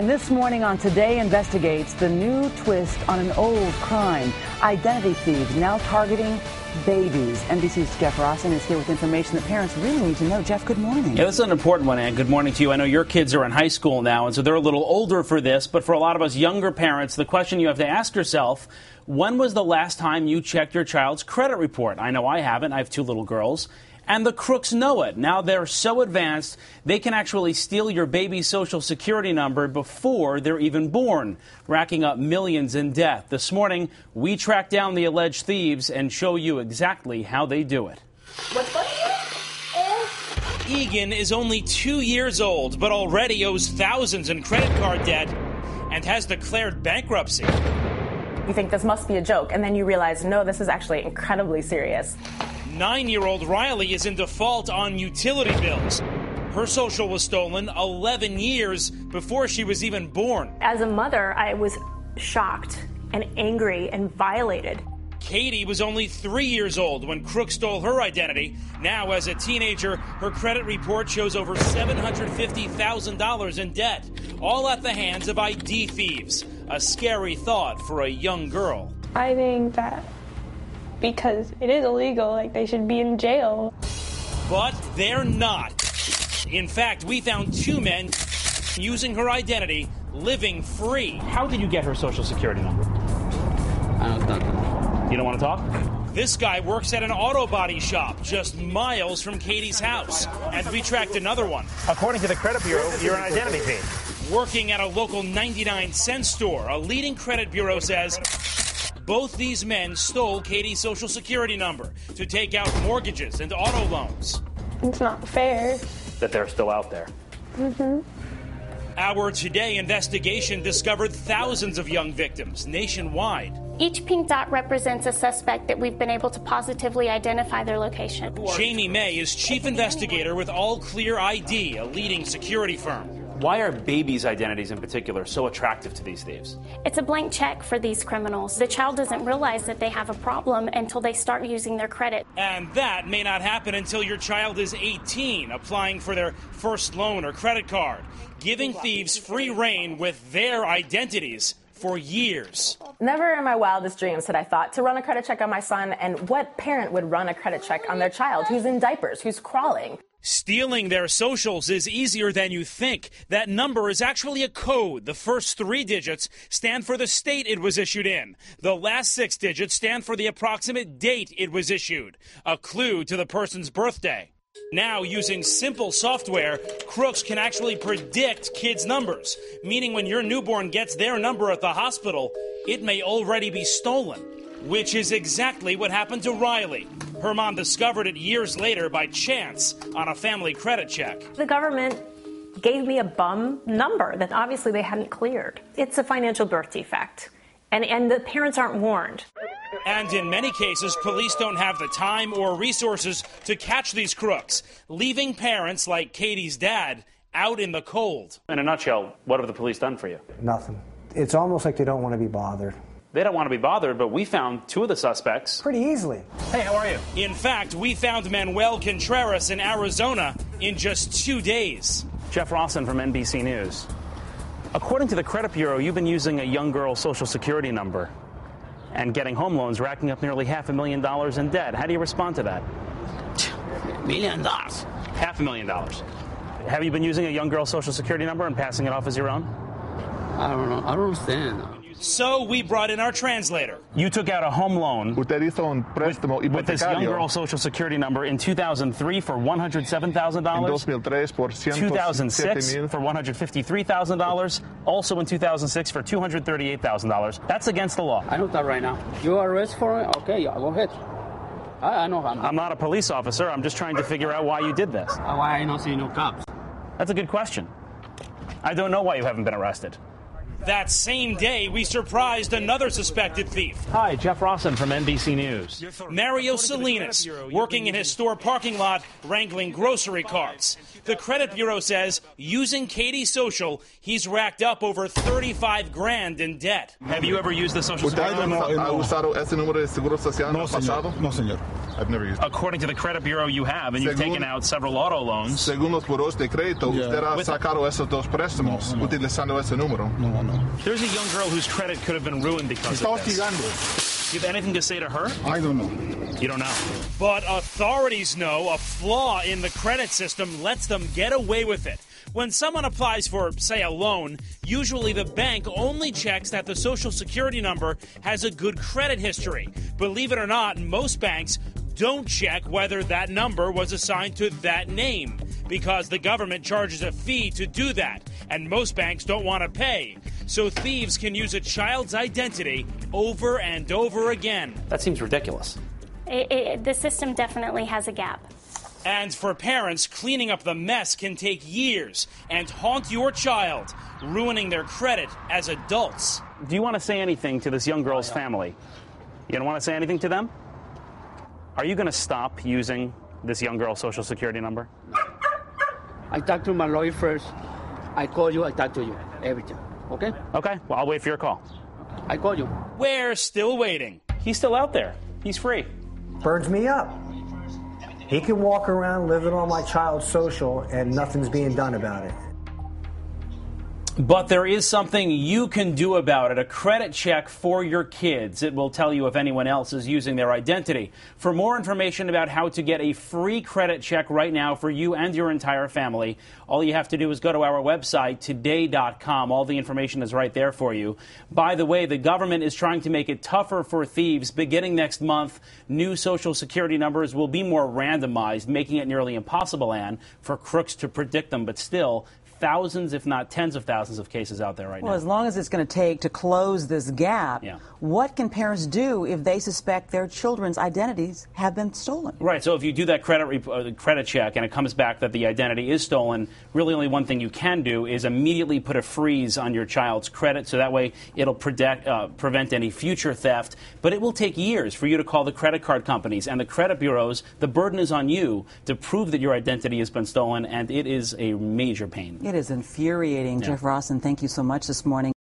And this morning on Today Investigates, the new twist on an old crime. Identity thieves now targeting babies. NBC's Jeff Rossen is here with information that parents really need to know. Jeff, good morning. Yeah, this is an important one, Ann. Good morning to you. I know your kids are in high school now, and so they're a little older for this. But for a lot of us younger parents, the question you have to ask yourself, when was the last time you checked your child's credit report? I know I haven't. I have two little girls. And the crooks know it. Now they're so advanced, they can actually steal your baby's social security number before they're even born, racking up millions in debt. This morning, we tracked down the alleged thieves and show you exactly how they do it. What's going on? Egan is only 2 years old, but already owes thousands in credit card debt and has declared bankruptcy. You think this must be a joke, and then you realize, no, this is actually incredibly serious. 9-year-old Riley is in default on utility bills. Her social was stolen 11 years before she was even born. As a mother, I was shocked and angry and violated. Katie was only 3 years old when crooks stole her identity. Now, as a teenager, her credit report shows over $750,000 in debt, all at the hands of ID thieves. A scary thought for a young girl. I think that because it is illegal, like, they should be in jail. But they're not. In fact, we found two men using her identity, living free. How did you get her social security number? I don't know. You don't want to talk? This guy works at an auto body shop just miles from Katie's house. And we tracked another one. According to the credit bureau, you're an identity thief. Working at a local 99-cent store, a leading credit bureau says both these men stole Katie's social security number to take out mortgages and auto loans. It's not fair. That they're still out there. Mm-hmm. Our Today investigation discovered thousands of young victims nationwide. Each pink dot represents a suspect that we've been able to positively identify their location. Jamie May is chief investigator with All Clear ID, a leading security firm. Why are babies' identities in particular so attractive to these thieves? It's a blank check for these criminals. The child doesn't realize that they have a problem until they start using their credit. And that may not happen until your child is 18, applying for their first loan or credit card, giving thieves free rein with their identities for years. Never in my wildest dreams had I thought to run a credit check on my son, and what parent would run a credit check on their child who's in diapers, who's crawling? Stealing their socials is easier than you think. That number is actually a code. The first 3 digits stand for the state it was issued in. The last 6 digits stand for the approximate date it was issued, a clue to the person's birthday. Now, using simple software, crooks can actually predict kids' numbers, meaning when your newborn gets their number at the hospital, it may already be stolen, which is exactly what happened to Riley. Her mom discovered it years later by chance on a family credit check. The government gave me a bum number that obviously they hadn't cleared. It's a financial birth defect, and the parents aren't warned. And in many cases, police don't have the time or resources to catch these crooks, leaving parents like Katie's dad out in the cold. In a nutshell, what have the police done for you? Nothing. It's almost like they don't want to be bothered. They don't want to be bothered, but we found 2 of the suspects. Pretty easily. Hey, how are you? In fact, we found Manuel Contreras in Arizona in just 2 days. Jeff Rossen from NBC News. According to the credit bureau, you've been using a young girl's social security number and getting home loans, racking up nearly $500,000 in debt. How do you respond to that? $1 million. $500,000. Have you been using a young girl's social security number and passing it off as your own? I don't know. I don't understand. So we brought in our translator. You took out a home loan with this young girl's social security number in 2003 for $107,000, 2006 for $153,000, also in 2006 for $238,000. That's against the law. I know that right now. You arrest for it? Okay, go ahead. I know. I'm not a police officer. I'm just trying to figure out why you did this. Why I don't see no cops? That's a good question. I don't know why you haven't been arrested. That same day, we surprised another suspected thief. Hi, Jeff Rossen from NBC News. Mario Salinas, working in his store parking lot, wrangling grocery carts. The credit bureau says, using Katie's social, he's racked up over $35,000 in debt. Have you ever used the social security number? ¿Ha usado ese número de seguro social en el pasado? No, señor. I've never used it. According to the credit bureau you have, and you've taken out several auto loans. Según los buros de crédito, usted ha sacado esos dos préstamos utilizando ese número. No. There's a young girl whose credit could have been ruined because of this. Do you have anything to say to her? I don't know. You don't know. But authorities know a flaw in the credit system lets them get away with it. When someone applies for, say, a loan, usually the bank only checks that the Social Security number has a good credit history. Believe it or not, most banks don't check whether that number was assigned to that name because the government charges a fee to do that, and most banks don't want to pay. So thieves can use a child's identity over and over again. That seems ridiculous. The system definitely has a gap. And for parents, cleaning up the mess can take years and haunt your child, ruining their credit as adults. Do you want to say anything to this young girl's family? You don't want to say anything to them? Are you going to stop using this young girl's Social Security number? I talked to my lawyer first. I call you, I talk to you. Everything. Okay? Okay, well, I'll wait for your call. I call you. We're still waiting. He's still out there. He's free. Burns me up. He can walk around living on my child's social and nothing's being done about it. But there is something you can do about it, a credit check for your kids. It will tell you if anyone else is using their identity. For more information about how to get a free credit check right now for you and your entire family, all you have to do is go to our website, today.com. All the information is right there for you. By the way, the government is trying to make it tougher for thieves. Beginning next month, new Social Security numbers will be more randomized, making it nearly impossible, Ann, for crooks to predict them. But still, thousands, if not tens of thousands of cases out there right now. Well, as long as it's going to take to close this gap, what can parents do if they suspect their children's identities have been stolen? Right, so if you do that credit check and it comes back that the identity is stolen, really only one thing you can do is immediately put a freeze on your child's credit, so that way it'll prevent any future theft. But it will take years for you to call the credit card companies and the credit bureaus. The burden is on you to prove that your identity has been stolen, and it is a major pain. It is infuriating. Jeff Rawson, thank you so much this morning.